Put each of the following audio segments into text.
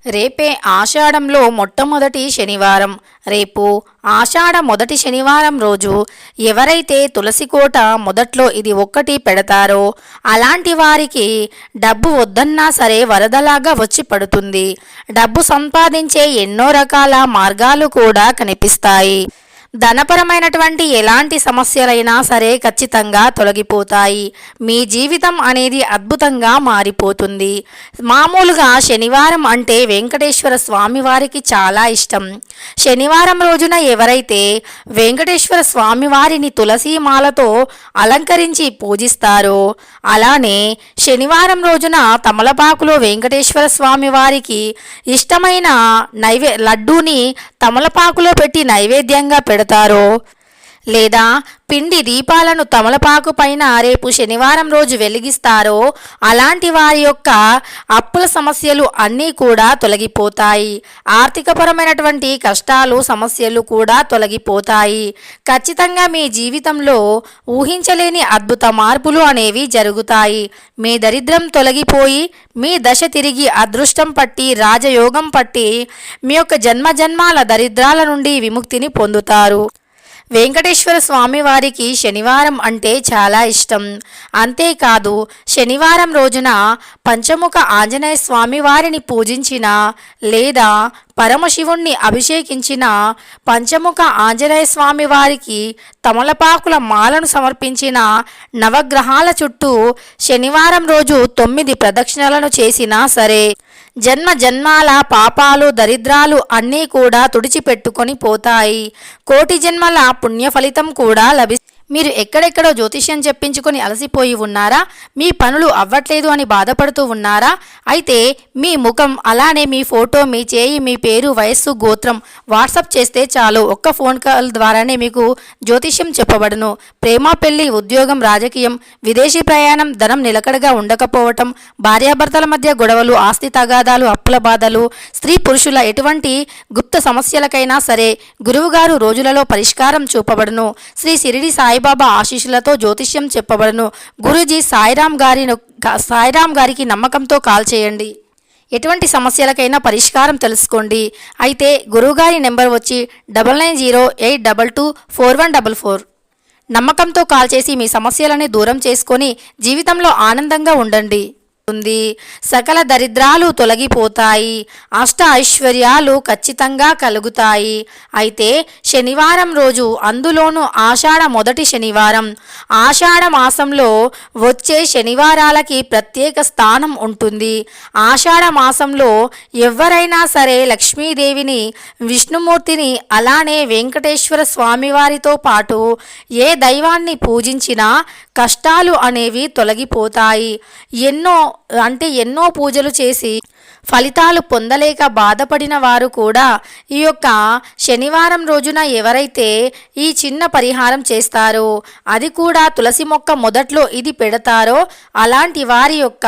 రేపే ఆషాఢంలో మొట్టమొదటి శనివారం. రేపు ఆషాఢ మొదటి శనివారం రోజు ఎవరైతే తులసి కోట మొదట్లో ఇది ఒక్కటి పెడతారో అలాంటి వారికి డబ్బు వద్దన్నా సరే వరదలాగా వచ్చి పడుతుంది. డబ్బు సంపాదించే ఎన్నో రకాల మార్గాలు కూడా కనిపిస్తాయి. ధనపరమైనటువంటి ఎలాంటి సమస్యలైనా సరే ఖచ్చితంగా తొలగిపోతాయి. మీ జీవితం అనేది అద్భుతంగా మారిపోతుంది. మామూలుగా శనివారం అంటే వెంకటేశ్వర స్వామి వారికి చాలా ఇష్టం. శనివారం రోజున ఎవరైతే వెంకటేశ్వర స్వామి వారిని తులసీమాలతో అలంకరించి పూజిస్తారో, అలానే శనివారం రోజున తమలపాకులో వెంకటేశ్వర స్వామి వారికి ఇష్టమైన లడ్డూని తమలపాకులో పెట్టి నైవేద్యంగా పెడతారో, లేదా పిండి దీపాలను తమలపాకు పైన రేపు శనివారం రోజు వెలిగిస్తారో అలాంటి వారి యొక్క అప్పుల సమస్యలు అన్నీ కూడా తొలగిపోతాయి. ఆర్థికపరమైనటువంటి కష్టాలు సమస్యలు కూడా తొలగిపోతాయి. ఖచ్చితంగా మీ జీవితంలో ఊహించలేని అద్భుత మార్పులు అనేవి జరుగుతాయి. మీ దరిద్రం తొలగిపోయి మీ దశ తిరిగి అదృష్టం పట్టి రాజయోగం పట్టి మీ యొక్క జన్మజన్మాల దరిద్రాల నుండి విముక్తిని పొందుతారు. వెంకటేశ్వర స్వామి వారికి శనివారం అంటే చాలా ఇష్టం. అంతేకాదు శనివారం రోజున పంచముఖ ఆంజనేయ స్వామి వారిని పూజించిన లేదా పరమశివుణ్ణి అభిషేకించిన పంచముఖ ఆంజనేయ స్వామి వారికి తమలపాకుల మాలను సమర్పించిన నవగ్రహాల చుట్టూ శనివారం రోజు 9 ప్రదక్షిణలను చేసినా సరే జన్మ జన్మాల పాపాలు దరిద్రాలు అన్నీ కూడా తుడిచిపెట్టుకొని పోతాయి. కోటి జన్మల పుణ్య ఫలితం కూడా మీరు ఎక్కడెక్కడో జ్యోతిష్యం చెప్పించుకొని అలసిపోయి ఉన్నారా? మీ పనులు అవ్వట్లేదు అని బాధపడుతూ ఉన్నారా? అయితే మీ ముఖం అలానే మీ ఫోటో, మీ చేయి, మీ పేరు, వయస్సు, గోత్రం వాట్సాప్ చేస్తే చాలు. ఒక్క ఫోన్ కాల్ ద్వారానే మీకు జ్యోతిష్యం చెప్పబడును. ప్రేమ, పెళ్లి, ఉద్యోగం, రాజకీయం, విదేశీ ప్రయాణం, ధనం నిలకడగా ఉండకపోవటం, భార్యాభర్తల మధ్య గొడవలు, ఆస్తి తగాదాలు, అప్పుల బాధలు, స్త్రీ పురుషుల ఎటువంటి గుప్త సమస్యలకైనా సరే గురువుగారు రోజులలో పరిష్కారం చూపబడును. శ్రీ షిరిడి సాయిబాబా ఆశీస్సులతో జ్యోతిష్యం చెప్పబడును. గురూజీ సాయిరాం గారికి నమ్మకంతో కాల్ చేయండి. ఎటువంటి సమస్యలకైనా పరిష్కారం తెలుసుకోండి. అయితే గురువుగారి నెంబర్ వచ్చి 9908224144. నమ్మకంతో కాల్ చేసి మీ సమస్యలని దూరం చేసుకొని జీవితంలో ఆనందంగా ఉండండి. సకల దరిద్రాలు తొలగిపోతాయి. అష్ట ఐశ్వర్యాలు ఖచ్చితంగా కలుగుతాయి. అయితే శనివారం రోజు, అందులోనూ ఆషాఢ మొదటి శనివారం, ఆషాఢ మాసంలో వచ్చే శనివారాలకి ప్రత్యేక స్థానం ఉంటుంది. ఆషాఢ మాసంలో ఎవరైనా సరే లక్ష్మీదేవిని, విష్ణుమూర్తిని, అలానే వెంకటేశ్వర స్వామివారితో పాటు ఏ దైవాన్ని పూజించినా కష్టాలు అనేవి తొలగిపోతాయి. ఎన్నో పూజలు చేసి ఫలితాలు పొందలేక బాధపడిన వారు కూడా ఈ యొక్క శనివారం రోజున ఎవరైతే ఈ చిన్న పరిహారం చేస్తారో, అది కూడా తులసి మొక్క మొదట్లో ఇది పెడతారో అలాంటి వారి యొక్క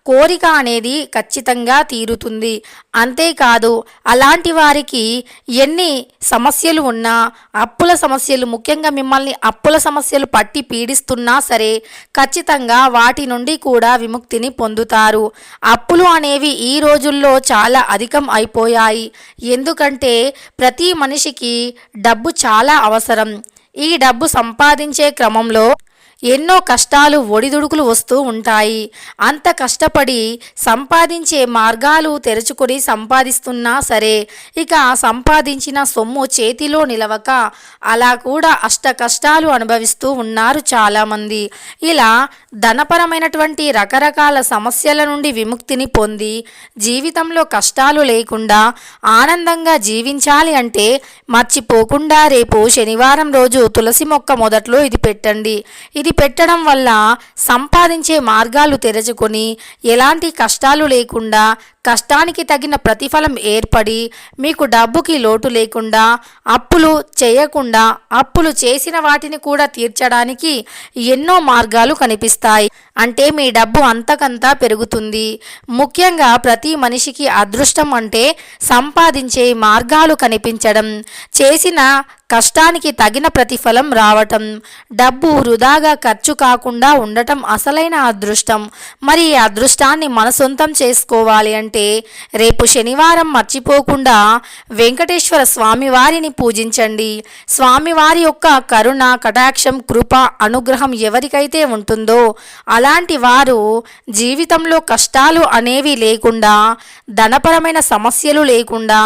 కోరిక అనేది ఖచ్చితంగా తీరుతుంది. అంతేకాదు అలాంటి వారికి ఎన్ని సమస్యలు ఉన్నా, అప్పుల సమస్యలు, ముఖ్యంగా మిమ్మల్ని అప్పుల సమస్యలు పట్టి పీడిస్తున్నా సరే ఖచ్చితంగా వాటి నుండి కూడా విముక్తిని పొందుతారు. అప్పులు అనేవి ఈ రోజుల్లో చాలా అధికం అయిపోయాయి. ఎందుకంటే ప్రతి మనిషికి డబ్బు చాలా అవసరం. ఈ డబ్బు సంపాదించే క్రమంలో ఎన్నో కష్టాలు, ఒడిదుడుకులు వస్తూ ఉంటాయి. అంత కష్టపడి సంపాదించే మార్గాలు తెరుచుకొని సంపాదిస్తున్నా సరే ఇక సంపాదించిన సొమ్ము చేతిలో నిలవక అలా కూడా అష్ట కష్టాలు అనుభవిస్తూ ఉన్నారు చాలామంది. ఇలా ధనపరమైనటువంటి రకరకాల సమస్యల నుండి విముక్తిని పొంది జీవితంలో కష్టాలు లేకుండా ఆనందంగా జీవించాలి అంటే మర్చిపోకుండా రేపు శనివారం రోజు తులసి మొక్క మొదట్లో ఇది పెట్టండి. ఇది పెట్టడం వల్ల సంపాదించే మార్గాలు తెరుచుకొని ఎలాంటి కష్టాలు లేకుండా, కష్టానికి తగిన ప్రతిఫలం ఏర్పడి మీకు డబ్బుకి లోటు లేకుండా, అప్పులు చేయకుండా, అప్పులు చేసిన వాటిని కూడా తీర్చడానికి ఎన్నో మార్గాలు కనిపిస్తాయి. అంటే మీ డబ్బు అంతకంతా పెరుగుతుంది. ముఖ్యంగా ప్రతి మనిషికి అదృష్టం అంటే సంపాదించే మార్గాలు కనిపించడం, చేసిన కష్టానికి తగిన ప్రతిఫలం రావటం, డబ్బు వృధాగా ఖర్చు కాకుండా ఉండటం అసలైన అదృష్టం. మరి ఈ అదృష్టాన్ని మన సొంతం చేసుకోవాలి అంటే రేపు శనివారం మర్చిపోకుండా వెంకటేశ్వర స్వామివారిని పూజించండి. స్వామివారి యొక్క కరుణ, కటాక్షం, కృప, అనుగ్రహం ఎవరికైతే ఉంటుందో అలాంటి వారు జీవితంలో కష్టాలు అనేవి లేకుండా, ధనపరమైన సమస్యలు లేకుండా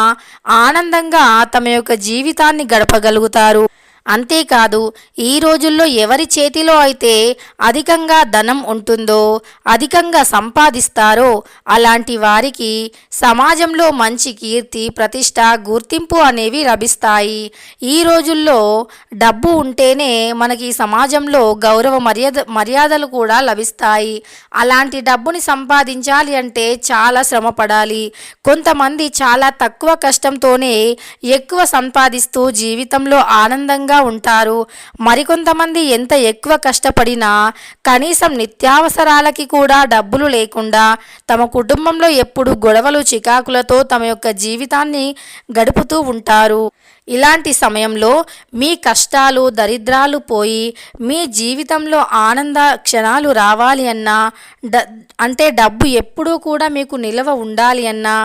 ఆనందంగా తమ యొక్క జీవితాన్ని గడపగలుగుతారు. అంతేకాదు, ఈ రోజుల్లో ఎవరి చేతిలో అయితే అధికంగా ధనం ఉంటుందో, అధికంగా సంపాదిస్తారో అలాంటి వారికి సమాజంలో మంచి కీర్తి, ప్రతిష్ట, గుర్తింపు అనేవి లభిస్తాయి. ఈ రోజుల్లో డబ్బు ఉంటేనే మనకి సమాజంలో గౌరవ మర్యాదలు కూడా లభిస్తాయి. అలాంటి డబ్బుని సంపాదించాలి అంటే చాలా శ్రమ పడాలి. కొంతమంది చాలా తక్కువ కష్టంతోనే ఎక్కువ సంపాదిస్తూ జీవితంలో ఆనందంగా ఉంటారు. మరికొంతమంది ఎంత ఎక్కువ కష్టపడినా కనీసం నిత్యావసరాలకి కూడా డబ్బులు లేకుండా తమ కుటుంబంలో ఎప్పుడు గొడవలు, చికాకులతో తమ యొక్క జీవితాన్ని గడుపుతూ ఉంటారు. ఇలాంటి సమయంలో మీ కష్టాలు, దరిద్రాలు పోయి మీ జీవితంలో ఆనంద క్షణాలు రావాలి అన్నా, అంటే డబ్బు ఎప్పుడూ కూడా మీకు నిలవ ఉండాలి అన్నా,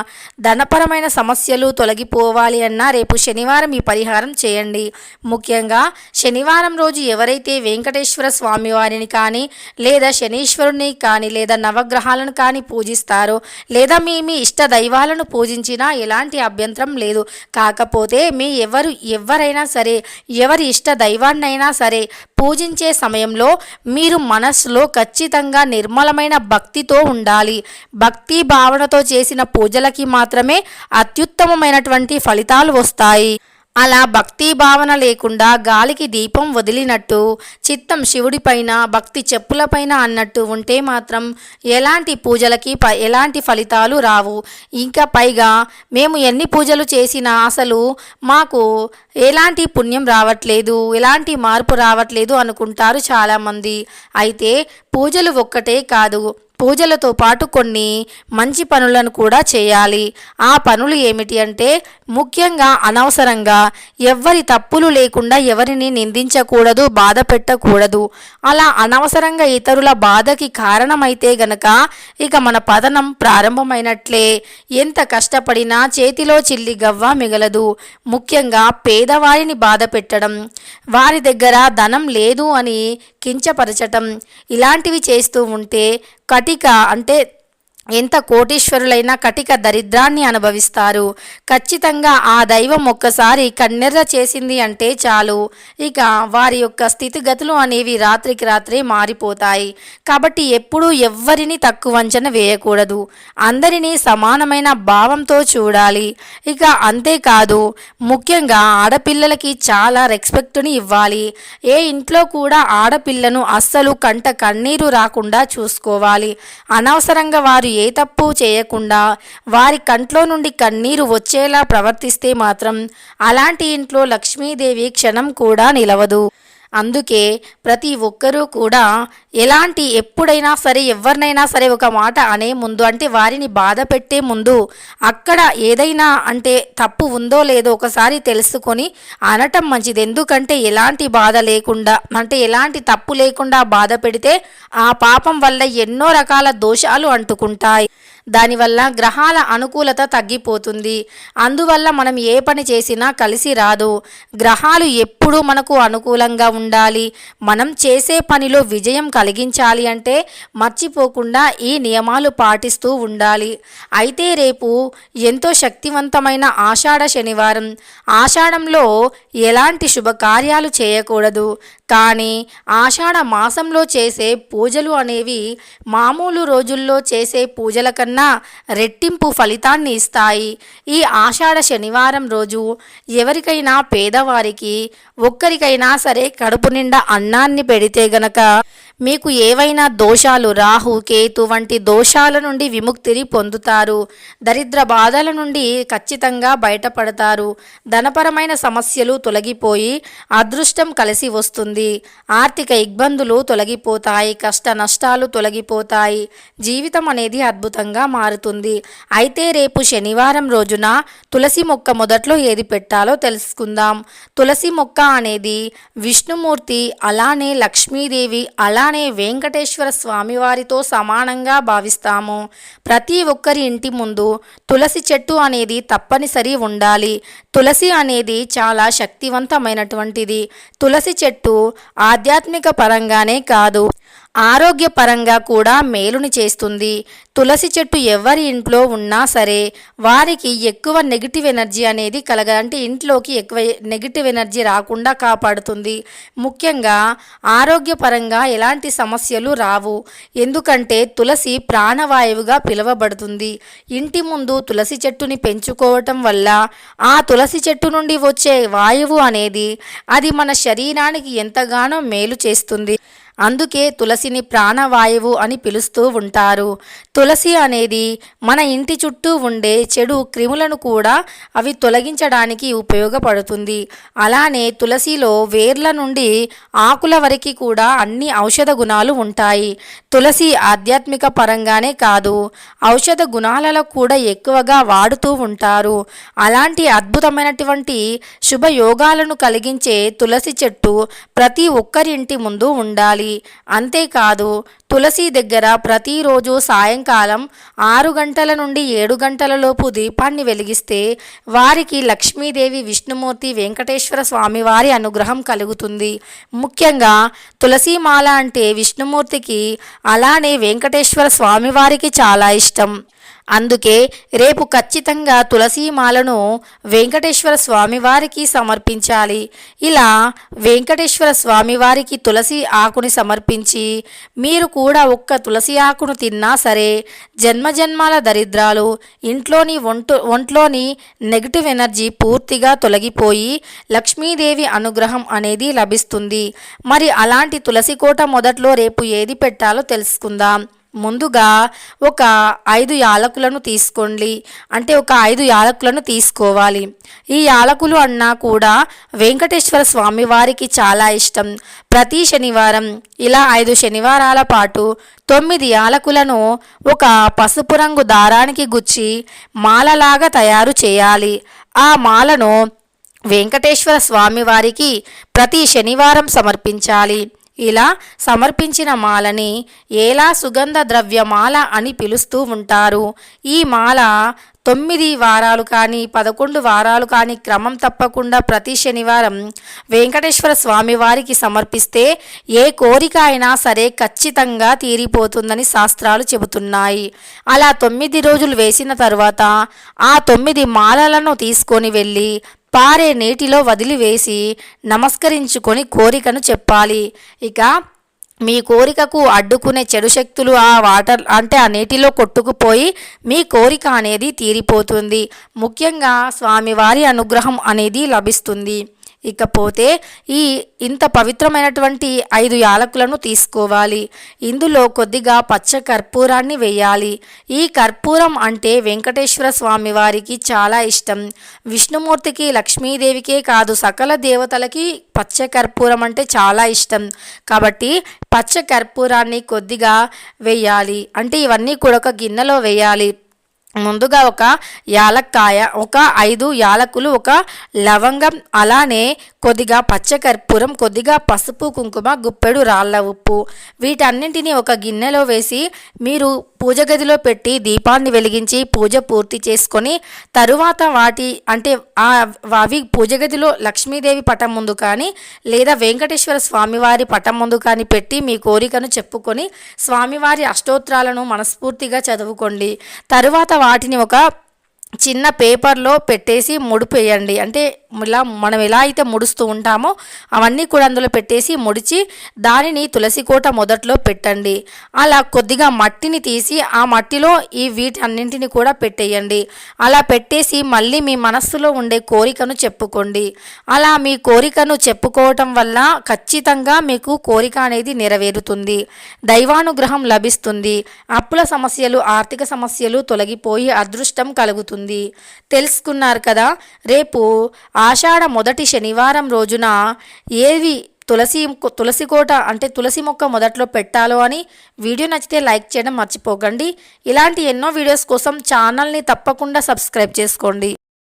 ధనపరమైన సమస్యలు తొలగిపోవాలి అన్నా రేపు శనివారం ఈ పరిహారం చేయండి. ముఖ్యంగా శనివారం రోజు ఎవరైతే వెంకటేశ్వర స్వామి వారిని కానీ, లేదా శనీశ్వరుని కానీ, లేదా నవగ్రహాలను కానీ పూజిస్తారో, లేదా మీ ఇష్ట దైవాలను పూజించినా ఎలాంటి అభ్యంతరం లేదు. కాకపోతే ఎవరైనా సరే, ఎవరి ఇష్ట దైవాన్నైనా సరే పూజించే సమయంలో మీరు మనస్సులో ఖచ్చితంగా నిర్మలమైన భక్తితో ఉండాలి. భక్తి భావనతో చేసిన పూజలకి మాత్రమే అత్యుత్తమమైనటువంటి ఫలితాలు వస్తాయి. అలా భక్తి భావన లేకుండా గాలికి దీపం వదిలినట్టు, చిత్తం శివుడిపైన, భక్తి చెప్పులపైన అన్నట్టు ఉంటే మాత్రం ఎలాంటి పూజలకి ఎలాంటి ఫలితాలు రావు. ఇంకా పైగా మేము ఎన్ని పూజలు చేసినా అసలు మాకు ఎలాంటి పుణ్యం రావట్లేదు, ఎలాంటి మార్పు రావట్లేదు అనుకుంటారు చాలామంది. అయితే పూజలు ఒక్కటే కాదు, పూజలతో పాటు కొన్ని మంచి పనులను కూడా చేయాలి. ఆ పనులు ఏమిటి అంటే, ముఖ్యంగా అనవసరంగా ఎవ్వరి తప్పులు లేకుండా ఎవరిని నిందించకూడదు, బాధ పెట్టకూడదు. అలా అనవసరంగా ఇతరుల బాధకి కారణమైతే గనక ఇక మన పతనం ప్రారంభమైనట్లే. ఎంత కష్టపడినా చేతిలో చిల్లి గవ్వ మిగలదు. ముఖ్యంగా పేదవారిని బాధ పెట్టడం, వారి దగ్గర ధనం లేదు అని కించపరచటం, ఇలాంటివి చేస్తూ ఉంటే కటిక అంటే ఎంత కోటీశ్వరులైనా కటిక దరిద్రాన్ని అనుభవిస్తారు. ఖచ్చితంగా ఆ దైవం ఒక్కసారి కన్నెర్ర చేసింది అంటే చాలు, ఇక వారి యొక్క స్థితిగతులు అనేవి రాత్రికి రాత్రే మారిపోతాయి. కాబట్టి ఎప్పుడూ ఎవ్వరిని తక్కువ అంచనా వేయకూడదు, అందరినీ సమానమైన భావంతో చూడాలి. ఇక అంతేకాదు, ముఖ్యంగా ఆడపిల్లలకి చాలా రెస్పెక్ట్ని ఇవ్వాలి. ఏ ఇంట్లో కూడా ఆడపిల్లను అస్సలు కంట కన్నీరు రాకుండా చూసుకోవాలి. అనవసరంగా వారు ఏ తప్పు చేయకుండా వారి కంట్లో నుండి కన్నీరు వచ్చేలా ప్రవర్తిస్తే మాత్రం అలాంటి ఇంట్లో లక్ష్మీదేవి క్షణం కూడా నిలవదు. అందుకే ప్రతి ఒక్కరూ కూడా ఎప్పుడైనా సరే, ఎవరినైనా సరే ఒక మాట అనే ముందు, అంటే వారిని బాధ పెట్టే ముందు అక్కడ ఏదైనా అంటే తప్పు ఉందో లేదో ఒకసారి తెలుసుకొని అనటం మంచిది. ఎందుకంటే ఎలాంటి బాధ లేకుండా, అంటే ఎలాంటి తప్పు లేకుండా బాధ పెడితే ఆ పాపం వల్ల ఎన్నో రకాల దోషాలు అంటుకుంటాయి. దానివల్ల గ్రహాల అనుకూలత తగ్గిపోతుంది. అందువల్ల మనం ఏ పని చేసినా కలిసి రాదు. గ్రహాలు ఎప్పుడూ మనకు అనుకూలంగా ఉండాలి. మనం చేసే పనిలో విజయం కలిగించాలి అంటే మర్చిపోకుండా ఈ నియమాలు పాటిస్తూ ఉండాలి. అయితే రేపు ఎంతో శక్తివంతమైన ఆషాఢ శనివారం. ఆషాఢంలో ఎలాంటి శుభకార్యాలు చేయకూడదు. కానీ ఆషాఢ మాసంలో చేసే పూజలు అనేవి మామూలు రోజుల్లో చేసే పూజల కన్నా రెట్టింపు ఫలితాన్ని ఇస్తాయి. ఈ ఆషాఢ శనివారం రోజు ఎవరికైనా పేదవారికి ఒక్కరికైనా సరే కడుపు నిండా అన్నాన్ని పెడితే గనక మీకు ఏవైనా దోషాలు రాహు కేతు వంటి దోషాల నుండి విముక్తిని పొందుతారు. దరిద్ర బాధల నుండి ఖచ్చితంగా బయటపడతారు. ధనపరమైన సమస్యలు తొలగిపోయి అదృష్టం కలిసి వస్తుంది. ఆర్థిక ఇబ్బందులు తొలగిపోతాయి. కష్ట నష్టాలు తొలగిపోతాయి. జీవితం అనేది అద్భుతంగా మారుతుంది. అయితే రేపు శనివారం రోజున తులసి మొక్క మొదట్లో ఏది పెట్టాలో తెలుసుకుందాం. తులసి మొక్క అనేది విష్ణుమూర్తి, అలానే లక్ష్మీదేవి, అలానే వెంకటేశ్వర స్వామివారితో సమానంగా భావిస్తాము. ప్రతి ఒక్కరి ఇంటి ముందు తులసి చెట్టు అనేది తప్పనిసరి ఉండాలి. తులసి అనేది చాలా శక్తివంతమైనటువంటిది. తులసి చెట్టు ఆధ్యాత్మిక పరంగానే కాదు, ఆరోగ్యపరంగా కూడా మేలుని చేస్తుంది. తులసి చెట్టు ఎవరి ఇంట్లో ఉన్నా సరే వారికి ఎక్కువ నెగిటివ్ ఎనర్జీ అనేది అంటే ఇంట్లోకి ఎక్కువ నెగిటివ్ ఎనర్జీ రాకుండా కాపాడుతుంది. ముఖ్యంగా ఆరోగ్యపరంగా ఎలాంటి సమస్యలు రావు. ఎందుకంటే తులసి ప్రాణవాయువుగా పిలువబడుతుంది. ఇంటి ముందు తులసి చెట్టుని పెంచుకోవటం వల్ల ఆ తులసి చెట్టు నుండి వచ్చే వాయువు అనేది అది మన శరీరానికి ఎంతగానో మేలు చేస్తుంది. అందుకే తులసిని ప్రాణవాయువు అని పిలుస్తూ ఉంటారు. తులసి అనేది మన ఇంటి చుట్టూ ఉండే చెడు క్రిములను కూడా అవి తొలగించడానికి ఉపయోగపడుతుంది. అలానే తులసిలో వేర్ల నుండి ఆకుల వరకు కూడా అన్ని ఔషధ గుణాలు ఉంటాయి. తులసి ఆధ్యాత్మిక పరంగానే కాదు, ఔషధ గుణాలలో కూడా ఎక్కువగా వాడుతూ ఉంటారు. అలాంటి అద్భుతమైనటువంటి శుభయోగాలను కలిగించే తులసి చెట్టు ప్రతి ఒక్కరి ఇంటి ముందు ఉండాలి. అంతేకాదు తులసి దగ్గర ప్రతిరోజు సాయంకాలం 6 గంటల నుండి 7 గంటల లోపు దీపాన్ని వెలిగిస్తే వారికి లక్ష్మీదేవి, విష్ణుమూర్తి, వెంకటేశ్వర స్వామి వారి అనుగ్రహం కలుగుతుంది. ముఖ్యంగా తులసిమాల అంటే విష్ణుమూర్తికి, అలానే వెంకటేశ్వర స్వామి వారికి చాలా ఇష్టం. అందుకే రేపు ఖచ్చితంగా తులసీమాలను వెంకటేశ్వర స్వామివారికి సమర్పించాలి. ఇలా వెంకటేశ్వర స్వామివారికి తులసి ఆకుని సమర్పించి మీరు కూడా ఒక్క తులసి ఆకును తిన్నా సరే జన్మజన్మాల దరిద్రాలు, ఒంట్లోని నెగిటివ్ ఎనర్జీ పూర్తిగా తొలగిపోయి లక్ష్మీదేవి అనుగ్రహం అనేది లభిస్తుంది. మరి అలాంటి తులసి కోట మొదట్లో రేపు ఏది పెట్టాలో తెలుసుకుందాం. ముందుగా ఒక 5 యాలకులను తీసుకోండి. అంటే ఒక 5 యాలకులను తీసుకోవాలి. ఈ యాలకులు అన్నా కూడా వెంకటేశ్వర స్వామి వారికి చాలా ఇష్టం. ప్రతి శనివారం ఇలా 5 శనివారాల పాటు 9 యాలకులను ఒక పసుపు రంగు దారానికి గుచ్చి మాలలాగా తయారు చేయాలి. ఆ మాలను వెంకటేశ్వర స్వామి వారికి ప్రతి శనివారం సమర్పించాలి. ఇలా సమర్పించిన మాలని ఏలా సుగంధ ద్రవ్యమాల అని పిలుస్తూ ఉంటారు. ఈ మాల 9 వారాలు కానీ 11 వారాలు కానీ క్రమం తప్పకుండా ప్రతి శనివారం వెంకటేశ్వర స్వామి వారికి సమర్పిస్తే ఏ కోరిక అయినా సరే ఖచ్చితంగా తీరిపోతుందని శాస్త్రాలు చెబుతున్నాయి. అలా 9 రోజులు వేసిన తర్వాత ఆ 9 మాలలను తీసుకొని వెళ్ళి పారే నీటిలో వదిలివేసి నమస్కరించుకొని కోరికను చెప్పాలి. ఇక మీ కోరికకు అడ్డుకునే చెడు శక్తులు ఆ వాటర్ అంటే ఆ నీటిలో కొట్టుకుపోయి మీ కోరిక అనేది తీరిపోతుంది. ముఖ్యంగా స్వామివారి అనుగ్రహం అనేది లభిస్తుంది. ఇకపోతే ఇంత పవిత్రమైనటువంటి 5 యాలకులను తీసుకోవాలి. ఇందులో కొద్దిగా పచ్చ కర్పూరాన్ని వేయాలి. ఈ కర్పూరం అంటే వెంకటేశ్వర స్వామి వారికి చాలా ఇష్టం. విష్ణుమూర్తికి, లక్ష్మీదేవికే కాదు సకల దేవతలకి పచ్చ కర్పూరం అంటే చాలా ఇష్టం. కాబట్టి పచ్చ కర్పూరాన్ని కొద్దిగా వేయాలి. అంటే ఇవన్నీ కూడా ఒక గిన్నెలో వేయాలి. ముందుగా ఒక యాలక్కాయ, ఒక 5 యాలకులు, ఒక లవంగం, అలానే కొద్దిగా పచ్చకర్పూరం, కొద్దిగా పసుపు, కుంకుమ, గుప్పెడు రాళ్ళ ఉప్పు, వీటన్నింటినీ ఒక గిన్నెలో వేసి మీరు పూజ గదిలో పెట్టి దీపాన్ని వెలిగించి పూజ పూర్తి చేసుకొని తరువాత అవి పూజ గదిలో లక్ష్మీదేవి పటం ముందు కానీ లేదా వెంకటేశ్వర స్వామివారి పటం ముందు కానీ పెట్టి మీ కోరికను చెప్పుకొని స్వామివారి అష్టోత్తరాలను మనస్ఫూర్తిగా చదువుకోండి. తరువాత వాటిని ఒక చిన్న పేపర్లో పెట్టేసి ముడిపేయండి. అంటే మనం ఎలా అయితే ముడుస్తూ ఉంటామో అవన్నీ కూడా అందులో పెట్టేసి ముడిచి దానిని తులసి కోట మొదట్లో పెట్టండి. అలా కొద్దిగా మట్టిని తీసి ఆ మట్టిలో వీటన్నింటిని కూడా పెట్టేయండి. అలా పెట్టేసి మళ్ళీ మీ మనస్సులో ఉండే కోరికను చెప్పుకోండి. అలా మీ కోరికను చెప్పుకోవటం వల్ల ఖచ్చితంగా మీకు కోరిక అనేది నెరవేరుతుంది, దైవానుగ్రహం లభిస్తుంది, అప్పుల సమస్యలు, ఆర్థిక సమస్యలు తొలగిపోయి అదృష్టం కలుగుతుంది. తెలుసుకున్నారు కదా. రేపు ఆషాఢ మొదటి శనివారం రోజున ఏవి తులసి కోట అంటే తులసి మొక్క మొదట్లో పెట్టాలో అని. వీడియో నచ్చితే లైక్ చేయడం మర్చిపోకండి. ఇలాంటి ఎన్నో వీడియోస్ కోసం ఛానల్ని తప్పకుండా సబ్స్క్రైబ్ చేసుకోండి.